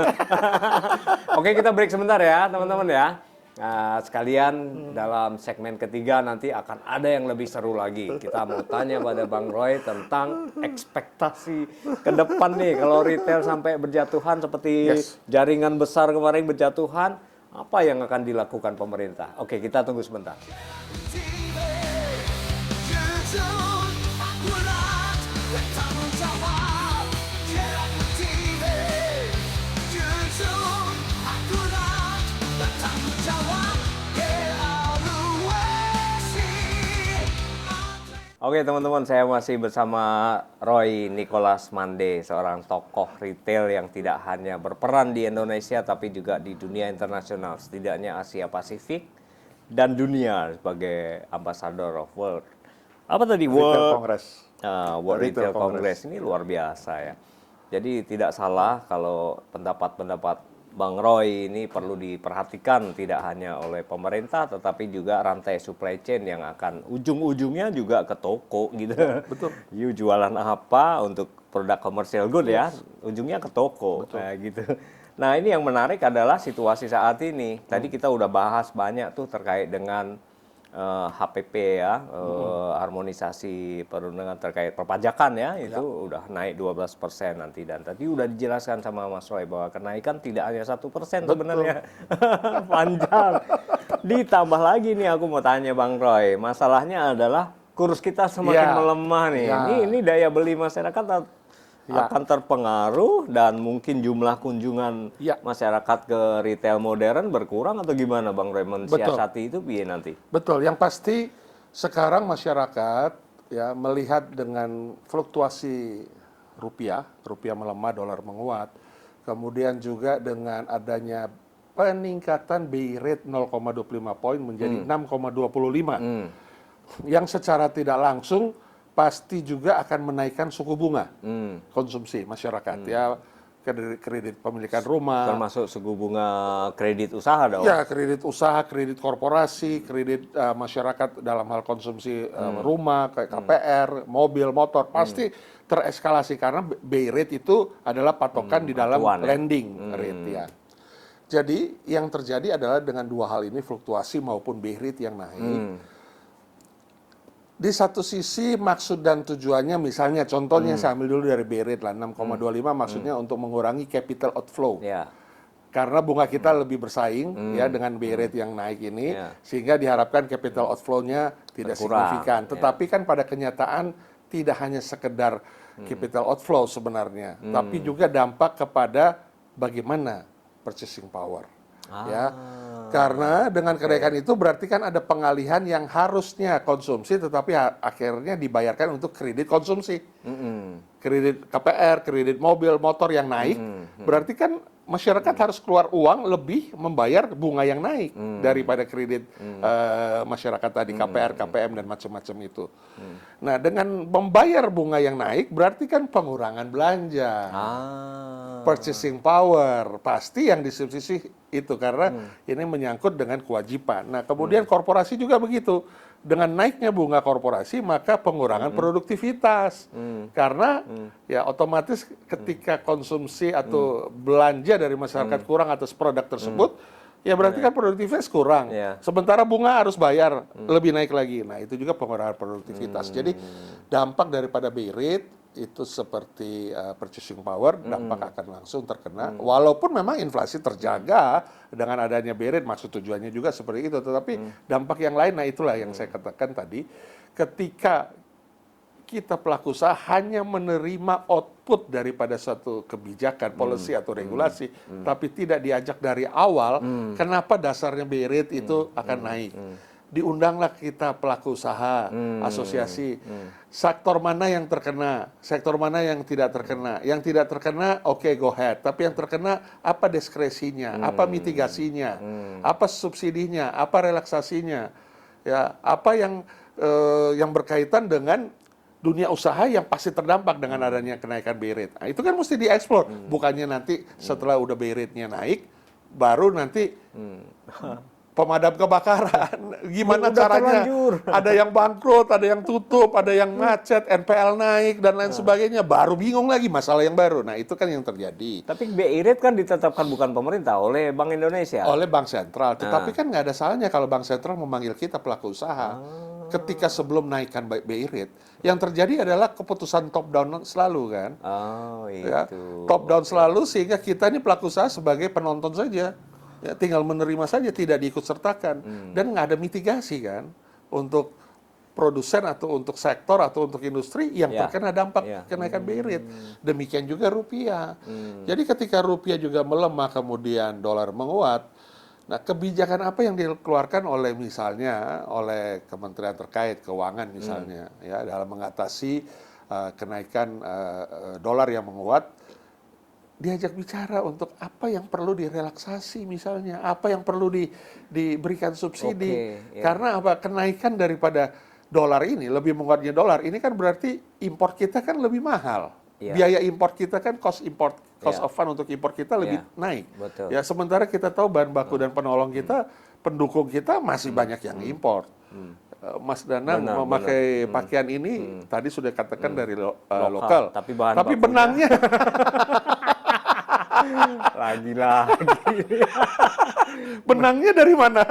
Oke, kita break sebentar ya, teman-teman ya. Nah, sekalian dalam segmen ketiga nanti akan ada yang lebih seru lagi. Kita mau tanya pada Bang Roy tentang ekspektasi ke depan nih. Kalau retail sampai berjatuhan seperti jaringan besar kemarin berjatuhan, apa yang akan dilakukan pemerintah? Oke, kita tunggu sebentar. Oke teman-teman, saya masih bersama Roy Nicholas Mande, seorang tokoh retail yang tidak hanya berperan di Indonesia tapi juga di dunia internasional, setidaknya Asia Pasifik dan dunia sebagai Ambassador of World. Apa tadi? World Congress. World Retail Congress ini luar biasa ya. Jadi tidak salah kalau pendapat-pendapat Bang Roy ini perlu diperhatikan tidak hanya oleh pemerintah tetapi juga rantai supply chain yang akan ujung-ujungnya juga ke toko gitu. Betul. You jualan apa untuk produk commercial good ya, ujungnya ke toko kayak gitu. Nah, ini yang menarik adalah situasi saat ini. Tadi kita udah bahas banyak tuh terkait dengan HPP ya, harmonisasi perundangan terkait perpajakan ya, itu udah naik 12% nanti. Dan tadi udah dijelaskan sama Mas Roy bahwa kenaikan tidak hanya 1% sebenarnya. Panjang. Ditambah lagi nih aku mau tanya Bang Roy, masalahnya adalah kurs kita semakin melemah nih. Ini daya beli masyarakat akan terpengaruh dan mungkin jumlah kunjungan masyarakat ke retail modern berkurang atau gimana Bang Roy mensiasati itu piye nanti? Betul, yang pasti sekarang masyarakat ya melihat dengan fluktuasi rupiah melemah, dolar menguat, kemudian juga dengan adanya peningkatan BI rate 0,25 poin menjadi 6,25. Yang secara tidak langsung pasti juga akan menaikkan suku bunga konsumsi masyarakat ya, kredit pemilikan rumah, termasuk suku bunga kredit usaha dong. Ya, kredit usaha, kredit korporasi, kredit masyarakat dalam hal konsumsi rumah, kayak KPR, mobil, motor pasti tereskalasi karena BI rate itu adalah patokan di dalam lending rate ya. Jadi yang terjadi adalah dengan dua hal ini, fluktuasi maupun BI rate yang naik. Di satu sisi maksud dan tujuannya misalnya contohnya saya ambil dulu dari BI rate lah 6,25 maksudnya untuk mengurangi capital outflow. Karena bunga kita lebih bersaing ya dengan BI rate yang naik ini sehingga diharapkan capital outflow-nya tidak signifikan. Tetapi kan pada kenyataan tidak hanya sekedar capital outflow sebenarnya, tapi juga dampak kepada bagaimana purchasing power. Ya. Karena dengan kenaikan itu berarti kan ada pengalihan yang harusnya konsumsi tetapi akhirnya dibayarkan untuk kredit konsumsi. Kredit KPR, kredit mobil, motor yang naik, berarti kan masyarakat harus keluar uang lebih membayar bunga yang naik daripada kredit masyarakat tadi, KPR, KPM dan macam-macam itu. Nah, dengan membayar bunga yang naik berarti kan pengurangan belanja. Purchasing power pasti yang disubsidi itu karena ini menyangkut dengan kewajiban. Nah, kemudian korporasi juga begitu. Dengan naiknya bunga korporasi maka pengurangan produktivitas. Karena ya otomatis ketika konsumsi atau belanja dari masyarakat kurang atas produk tersebut, ya berarti kan produktivitas kurang. Sementara bunga harus bayar lebih naik lagi. Nah, itu juga pengurangan produktivitas. Jadi dampak daripada BI rate itu seperti purchasing power, dampak akan langsung terkena. Walaupun memang inflasi terjaga dengan adanya BI rate, maksud tujuannya juga seperti itu. Tetapi dampak yang lain, nah itulah yang saya katakan tadi, ketika kita pelaku usaha hanya menerima output daripada suatu kebijakan, policy atau regulasi, tapi tidak diajak dari awal, kenapa dasarnya BI rate itu akan naik. Diundanglah kita pelaku usaha, asosiasi, sektor mana yang terkena, sektor mana yang tidak terkena. Yang tidak terkena, oke, go ahead. Tapi yang terkena, apa diskresinya, apa mitigasinya, apa subsidinya, apa relaksasinya, ya, apa yang berkaitan dengan dunia usaha yang pasti terdampak dengan adanya kenaikan BI rate. Nah, itu kan mesti dieksplor. Bukannya nanti setelah udah BI rate-nya naik, baru nanti pemadam kebakaran, gimana caranya? Ada yang bangkrut, ada yang tutup, ada yang macet, NPL naik dan lain sebagainya. Baru bingung lagi masalah yang baru. Nah, itu kan yang terjadi. Tapi BI rate kan ditetapkan bukan pemerintah, oleh Bank Indonesia. Oleh Bank Sentral. Tetapi kan nggak ada salahnya kalau Bank Sentral memanggil kita pelaku usaha. Ketika sebelum naikkan BI rate, yang terjadi adalah keputusan top down selalu kan. Ya, top down selalu sehingga kita ini pelaku usaha sebagai penonton saja. Ya, tinggal menerima saja, tidak diikut sertakan. Dan nggak ada mitigasi kan untuk produsen atau untuk sektor atau untuk industri yang terkena dampak kenaikan BI rate. Demikian juga rupiah. Jadi ketika rupiah juga melemah kemudian dolar menguat, nah kebijakan apa yang dikeluarkan oleh misalnya oleh kementerian terkait keuangan misalnya ya dalam mengatasi kenaikan dolar yang menguat, diajak bicara untuk apa yang perlu direlaksasi misalnya, apa yang perlu diberikan subsidi. Karena apa? Kenaikan daripada dolar ini, lebih menguatnya dolar, ini kan berarti impor kita kan lebih mahal. Biaya impor kita kan cost of fund untuk impor kita lebih naik. Ya, sementara kita tahu bahan baku dan penolong kita, pendukung kita masih banyak yang impor. Mas Danang Benar, memakai pakaian ini tadi sudah katakan dari lokal, tapi bahan tapi bakunya benangnya lagi-lagi benangnya dari mana?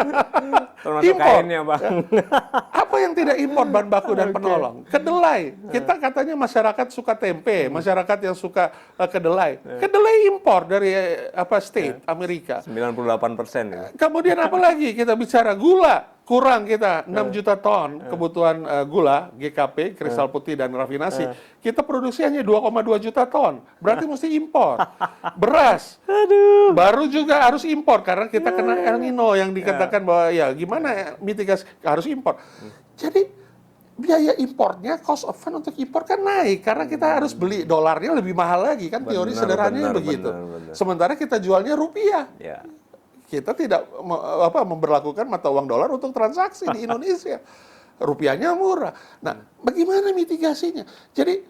termasuk Impor. kainnya, Bang. Apa yang tidak impor bahan baku dan penolong? Kedelai. Kita katanya masyarakat suka tempe, masyarakat yang suka kedelai. Kedelai impor dari state Amerika. 98% ya. Kemudian apa lagi? Kita bicara gula. Kurang kita 6 juta ton kebutuhan gula, GKP, kristal putih dan rafinasi. Kita produksi hanya 2,2 juta ton. Berarti mesti impor. Beras. Baru juga harus impor karena kita kena El Nino yang dikatakan bahwa ya gimana mitigasi harus impor. Jadi biaya importnya, cost of fund untuk impor kan naik karena kita harus beli dolarnya lebih mahal lagi kan teori sederhananya begitu. Benar. Sementara kita jualnya rupiah. Ya. Kita tidak memberlakukan mata uang dolar untuk transaksi di Indonesia. Rupiahnya murah. Nah, bagaimana mitigasinya? Jadi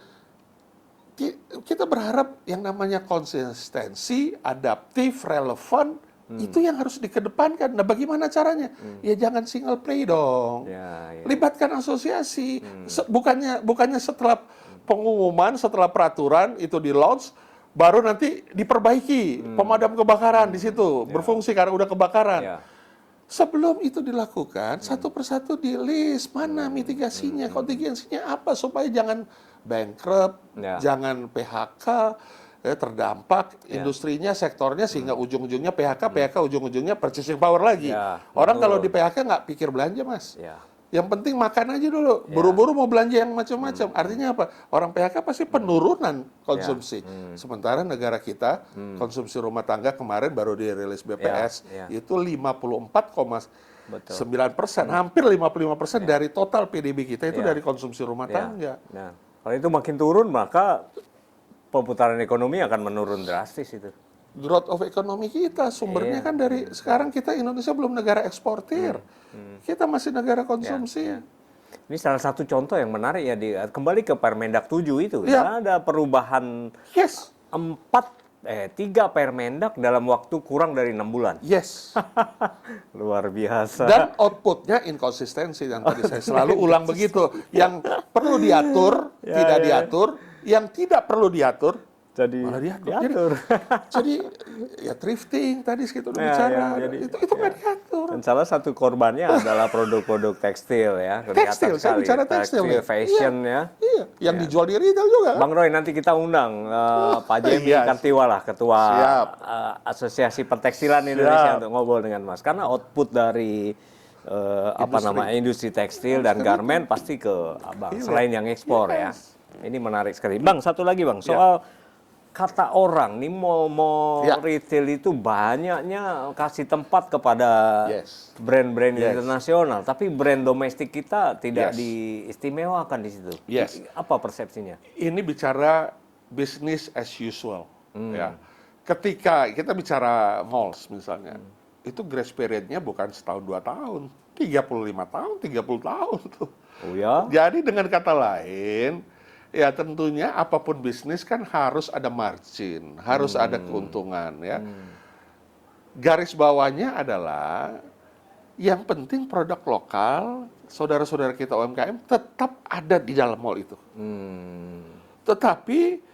kita berharap yang namanya konsistensi, adaptif, relevan, itu yang harus dikedepankan. Nah, bagaimana caranya? Ya jangan single play dong. Ya. Libatkan asosiasi. Bukannya setelah pengumuman, setelah peraturan itu di launch, baru nanti diperbaiki pemadam kebakaran di situ berfungsi karena udah kebakaran. Ya. Sebelum itu dilakukan, satu persatu di list mana mitigasinya, kontingensinya apa supaya jangan bankrupt, jangan PHK, terdampak industrinya, sektornya sehingga ujung-ujungnya PHK, ujung-ujungnya purchasing power lagi. Ya, Orang betul. kalau di PHK nggak pikir belanja, Mas. Ya. Yang penting makan aja dulu. Buru-buru mau belanja yang macam-macam. Artinya apa? Orang PHK pasti penurunan konsumsi. Sementara negara kita konsumsi rumah tangga kemarin baru dirilis BPS itu 54,9%, hampir 55% dari total PDB kita itu dari konsumsi rumah tangga. Nah, kalau itu makin turun maka perputaran ekonomi akan menurun drastis itu. Growth of ekonomi kita sumbernya kan dari sekarang kita Indonesia belum negara eksportir. Kita masih negara konsumsi. Ini salah satu contoh yang menarik ya, kembali ke Permendak 7 itu. Ya. Ada perubahan 3 Permendak dalam waktu kurang dari 6 bulan. Yes. Luar biasa. Dan outputnya inkonsistensi yang tadi saya selalu ulang begitu. Yang perlu diatur, tidak diatur. Yang tidak perlu diatur, jadi malah diatur. Jadi ya thrifting tadi kita udah bicara. Itu nggak diatur. Dan salah satu korbannya adalah produk-produk tekstil ya. Tekstil, saya bicara tekstil. Fashion ya. Iya, yang dijual di retail juga. Bang Roy, nanti kita undang Pak Jemi Kartiwala, Ketua Asosiasi Pertekstilan Indonesia untuk ngobrol dengan Mas. Karena output dari industri tekstil dan garmen pasti ke Abang, selain yang ekspor ya. Ini menarik sekali. Bang, satu lagi Bang, soal kata orang nih mau retail itu banyaknya kasih tempat kepada brand-brand internasional, tapi brand domestik kita tidak diistimewakan di situ. Apa persepsinya? Ini bicara business as usual. Ya. Ketika kita bicara malls misalnya, itu grace periodnya bukan setahun 2 tahun, 35 tahun, 30 tahun tuh. Oh ya? Jadi dengan kata lain, ya tentunya apapun bisnis kan harus ada margin, harus ada keuntungan ya. Garis bawahnya adalah yang penting produk lokal, saudara-saudara kita UMKM tetap ada di dalam mall itu. Tetapi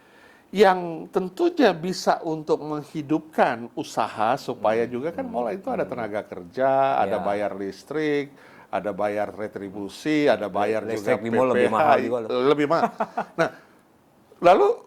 yang tentunya bisa untuk menghidupkan usaha supaya juga kan mall itu ada tenaga kerja, ada bayar listrik, ada bayar retribusi, ada bayar juga PPH, lebih mahal juga. Lebih mahal. Nah, lalu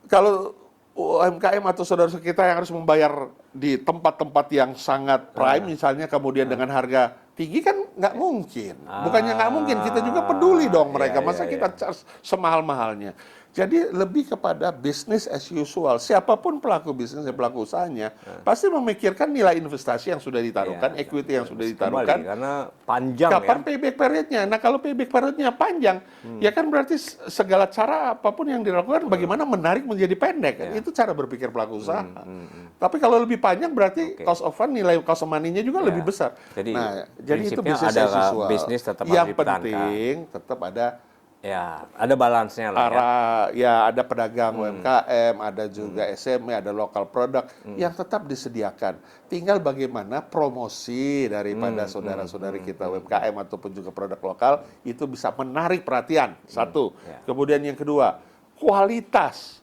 kalau UMKM atau saudara kita yang harus membayar di tempat-tempat yang sangat prime, misalnya kemudian dengan harga tinggi kan nggak mungkin. Bukannya nggak mungkin, kita juga peduli dong mereka. Masa kita charge semahal-mahalnya. Jadi lebih kepada business as usual. Siapapun pelaku bisnis dan pelaku usahanya pasti memikirkan nilai investasi yang sudah ditaruhkan, equity yang sudah ditaruhkan. Karena panjang kapan payback periodnya? Nah kalau payback periodnya panjang, ya kan berarti segala cara apapun yang dilakukan bagaimana menarik menjadi pendek. Itu cara berpikir pelaku usaha. Tapi kalau lebih panjang berarti cost of fund, nilai cost of money-nya juga lebih besar. Jadi, jadi itu business as usual. Bisnis tetap yang harus dipertahankan. penting tetap ada Ya, ada balance-nya lah ya. Ya ada pedagang UMKM, ada juga SME, ada lokal produk yang tetap disediakan. Tinggal bagaimana promosi daripada saudara-saudari kita UMKM ataupun juga produk lokal itu bisa menarik perhatian. Satu. Ya. Kemudian yang kedua, kualitas.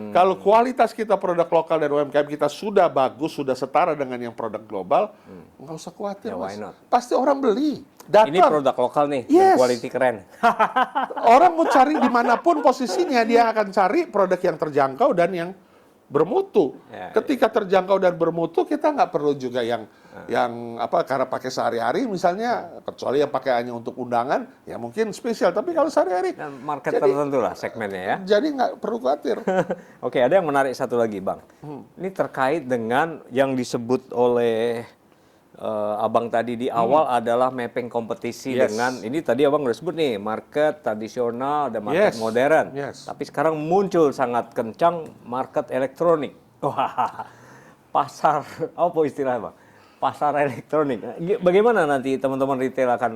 Kalau kualitas kita produk lokal dan UMKM kita sudah bagus, sudah setara dengan yang produk global, nggak usah khawatir, Ya, why Mas. not? Pasti orang beli. Ini Datang. produk lokal nih, Yes. quality keren. Orang mau cari dimanapun posisinya, dia akan cari produk yang terjangkau dan yang bermutu. Ya, Ketika terjangkau dan bermutu, kita nggak perlu juga yang karena pakai sehari-hari misalnya, kecuali yang pakai hanya untuk undangan, ya mungkin spesial. Tapi kalau sehari-hari, Dan market tertentu lah segmennya ya. jadi nggak perlu khawatir. Oke, ada yang menarik satu lagi, Bang. Ini terkait dengan yang disebut oleh Abang tadi di awal adalah mapping kompetisi Yes. dengan, ini tadi Abang udah sebut nih, market tradisional dan market Yes. modern. Yes. Tapi sekarang muncul sangat kencang market elektronik. Wah, pasar, apa istilahnya, Bang? Pasar elektronik. Bagaimana nanti teman-teman retail akan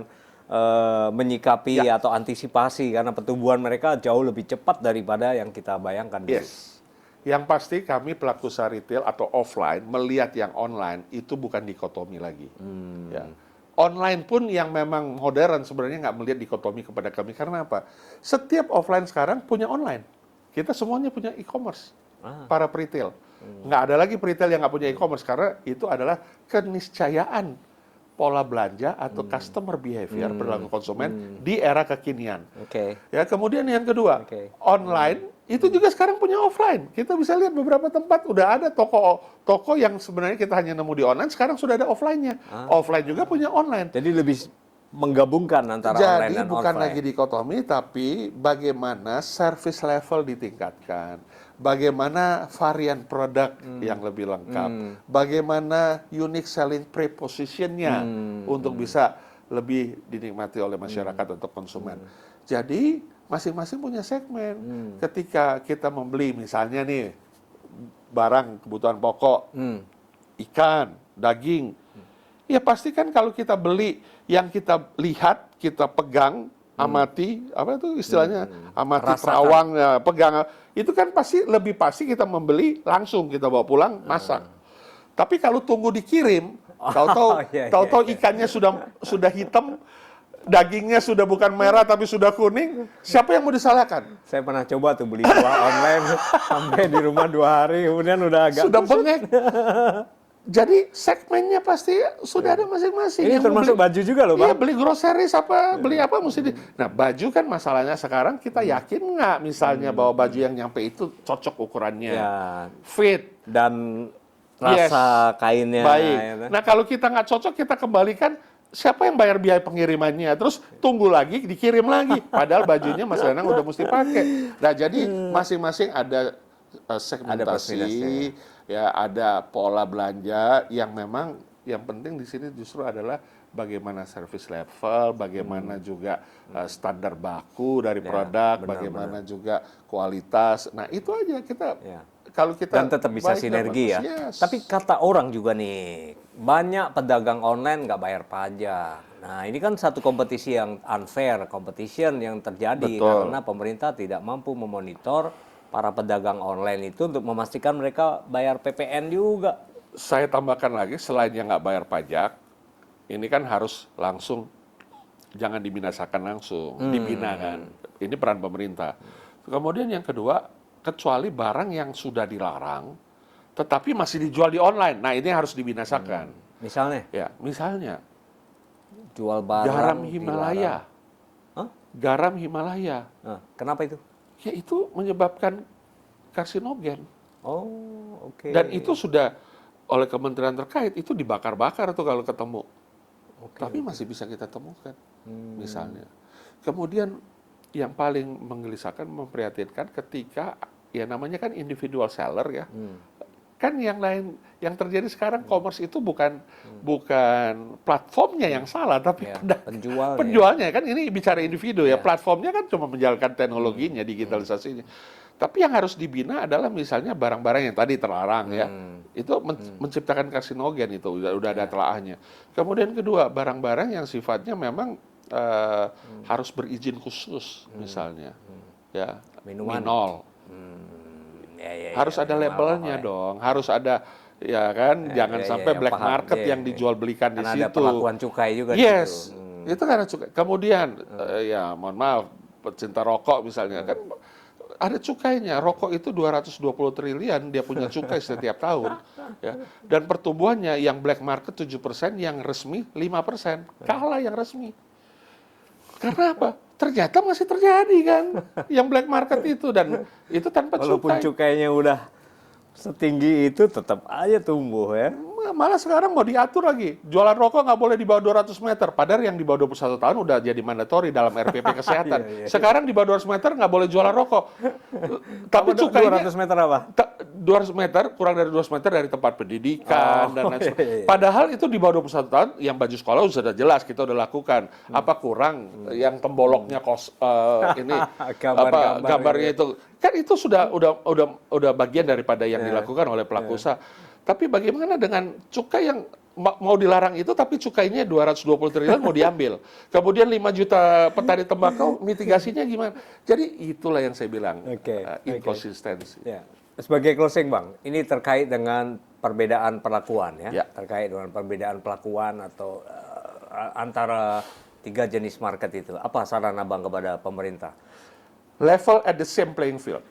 menyikapi atau antisipasi, karena pertumbuhan mereka jauh lebih cepat daripada yang kita bayangkan dulu. Yes. Yang pasti kami pelaku usaha retail atau offline melihat yang online itu bukan dikotomi lagi. Ya. Online pun yang memang modern sebenarnya nggak melihat dikotomi kepada kami. Karena apa? Setiap offline sekarang punya online. Kita semuanya punya e-commerce. Para retail. Nggak ada lagi retail yang nggak punya e-commerce. Karena itu adalah keniscayaan pola belanja atau customer behavior perilaku konsumen di era kekinian. Oke. Ya, kemudian yang kedua, Oke. online itu juga sekarang punya offline. Kita bisa lihat beberapa tempat udah ada toko yang sebenarnya kita hanya nemu di online, sekarang sudah ada offline-nya. Offline juga punya online. Jadi lebih menggabungkan antara online Jadi dan bukan offline. lagi dikotomi, tapi bagaimana service level ditingkatkan, bagaimana varian produk yang lebih lengkap, bagaimana unique selling proposition-nya untuk bisa lebih dinikmati oleh masyarakat atau konsumen. Jadi masing-masing punya segmen. Ketika kita membeli misalnya nih barang kebutuhan pokok, ikan, daging, ya pasti kan kalau kita beli yang kita lihat, kita pegang, amati, apa itu istilahnya, amati Rasakan. terawang, ya, pegang, itu kan pasti lebih pasti kita membeli langsung kita bawa pulang masak. Tapi kalau tunggu dikirim, tahu-tahu iya, tahu-tahu ikannya sudah hitam, dagingnya sudah bukan merah tapi sudah kuning, siapa yang mau disalahkan? Saya pernah coba tuh beli buah online sampai di rumah 2 hari, kemudian udah agak Sudah bengek. Jadi segmennya pasti sudah ada masing-masing. Ini Yang termasuk beli- baju juga loh, Iya, Bang. beli groceries apa, beli apa mesti di. Nah, baju kan masalahnya sekarang kita yakin nggak misalnya bahwa baju yang nyampe itu cocok ukurannya, Ya, fit, dan rasa kainnya. baik. ya kan? Nah, kalau kita nggak cocok kita kembalikan. Siapa yang bayar biaya pengirimannya? Terus tunggu lagi, dikirim lagi. Padahal bajunya Mas Danang udah mesti pakai. Nah, jadi masing-masing ada segmentasi, ya ada pola belanja yang memang yang penting di sini justru adalah bagaimana service level, bagaimana juga standar baku dari produk, bagaimana juga kualitas. Nah, itu aja kita Ya. kalau kita Dan tetap bisa baik dan sinergi ya. bagus, yes. Tapi kata orang juga nih, banyak pedagang online nggak bayar pajak. Nah, ini kan satu kompetisi yang unfair, competition yang terjadi Betul. karena pemerintah tidak mampu memonitor para pedagang online itu untuk memastikan mereka bayar PPN juga. Saya tambahkan lagi, selain yang nggak bayar pajak, ini kan harus langsung, jangan dibinasakan langsung, dibinakan. Ini peran pemerintah. Kemudian yang kedua, kecuali barang yang sudah dilarang, tetapi masih dijual di online. Nah, ini harus dibinasakan. Misalnya, Ya, misalnya jual barang garam dilarang. Himalaya. Hah? Garam Himalaya, Nah, kenapa itu? ya itu menyebabkan karsinogen. Oh, oke. Dan itu sudah oleh kementerian terkait, itu dibakar-bakar tuh kalau ketemu. Tapi masih bisa kita temukan, misalnya. Kemudian yang paling menggelisahkan, memprihatinkan ketika, ya namanya kan individual seller ya. Kan yang lain, yang terjadi sekarang commerce itu bukan platformnya yang salah, tapi Ya, penjualnya. penjualnya. Kan ini bicara individu ya, platformnya kan cuma menjalankan teknologinya, digitalisasinya. Tapi yang harus dibina adalah misalnya barang-barang yang tadi terlarang ya. Itu menciptakan karsinogen itu, udah ada telaahnya. Kemudian kedua, barang-barang yang sifatnya memang harus berizin khusus misalnya, ya Minuman. minol. Harus ada labelnya dong, harus ada, ya kan, jangan sampai black paham. market yang dijual belikan di Karena situ. ada perlakuan cukai juga di Yes, situ. itu karena cukai. Kemudian, ya mohon maaf, pecinta rokok misalnya kan ada cukainya. Rokok itu 220 triliun dia punya cukai setiap tahun, ya. Dan pertumbuhannya yang black market 7%, yang resmi 5%, kalah yang resmi. Karena apa? Ternyata masih terjadi kan yang black market itu, dan itu tanpa Walaupun cukai. cukainya udah setinggi itu tetap aja tumbuh ya. Malah sekarang mau diatur lagi. Jualan rokok nggak boleh di bawah 200 meter. Padahal yang di bawah 21 tahun udah jadi mandatori dalam RPP kesehatan. Iya. Sekarang di bawah 200 meter nggak boleh jualan rokok. Tapi cukainya 200 meter apa? 200 meter, kurang dari 200 meter dari tempat pendidikan dan lain sebagainya. Iya. Padahal itu di bawah 21 tahun yang baju sekolah sudah jelas kita udah lakukan. Apa kurang yang temboloknya ini gambarnya itu. Kan itu udah bagian daripada yang dilakukan oleh pelaku usaha. Tapi bagaimana dengan cukai yang mau dilarang itu, tapi cukainya 220 triliun mau diambil. Kemudian 5 juta petani tembakau, mitigasinya gimana? Jadi itulah yang saya bilang, inkonsistensi. Ya. Sebagai closing Bang, ini terkait dengan perbedaan perlakuan ya. Terkait dengan perbedaan perlakuan atau antara 3 jenis market itu. Apa saran Abang kepada pemerintah? Level at the same playing field.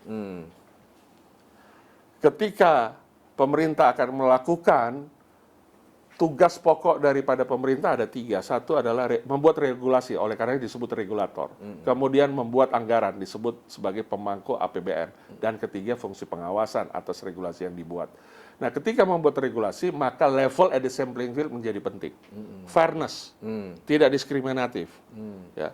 Ketika pemerintah akan melakukan, tugas pokok daripada pemerintah ada 3. Satu adalah membuat regulasi, oleh karena disebut regulator. Kemudian membuat anggaran, disebut sebagai pemangku APBN. Dan ketiga, fungsi pengawasan atas regulasi yang dibuat. Nah, ketika membuat regulasi, maka level at the same playing field menjadi penting. Fairness, tidak diskriminatif. Ya.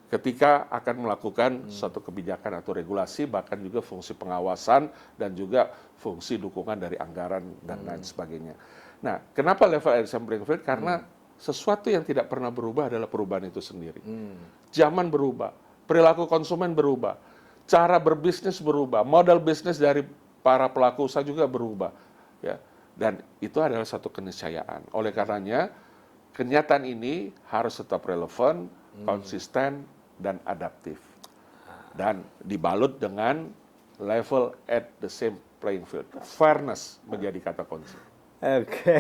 Ketika akan melakukan suatu kebijakan atau regulasi, bahkan juga fungsi pengawasan dan juga fungsi dukungan dari anggaran dan lain sebagainya. Nah, kenapa level at the same playing field? Karena sesuatu yang tidak pernah berubah adalah perubahan itu sendiri. Zaman berubah, perilaku konsumen berubah, cara berbisnis berubah, model bisnis dari para pelaku usaha juga berubah, ya. Dan itu adalah satu keniscayaan. Oleh karenanya, kenyataan ini harus tetap relevan, konsisten, dan adaptif. Dan dibalut dengan level at the same playing field. Fairness menjadi kata kunci. Oke,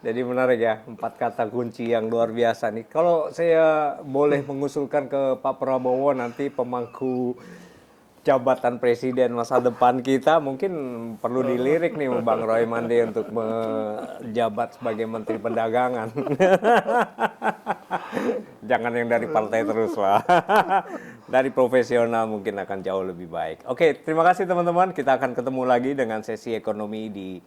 jadi menarik ya, 4 kata kunci yang luar biasa nih. Kalau saya boleh mengusulkan ke Pak Prabowo nanti pemangku jabatan presiden masa depan kita, mungkin perlu dilirik nih Bang Roy Mande untuk menjabat sebagai Menteri Perdagangan. Jangan yang dari partai terus lah. Dari profesional mungkin akan jauh lebih baik. Oke, terima kasih teman-teman. Kita akan ketemu lagi dengan sesi ekonomi di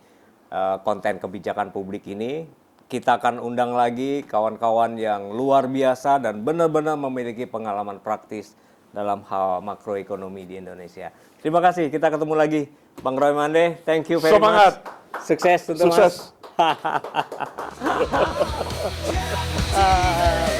konten kebijakan publik ini. Kita akan undang lagi kawan-kawan yang luar biasa dan benar-benar memiliki pengalaman praktis dalam hal makroekonomi di Indonesia. Terima kasih, kita ketemu lagi. Bang Roy Mande, thank you very Semangat. much. Sukses untuk Sukses. Mas.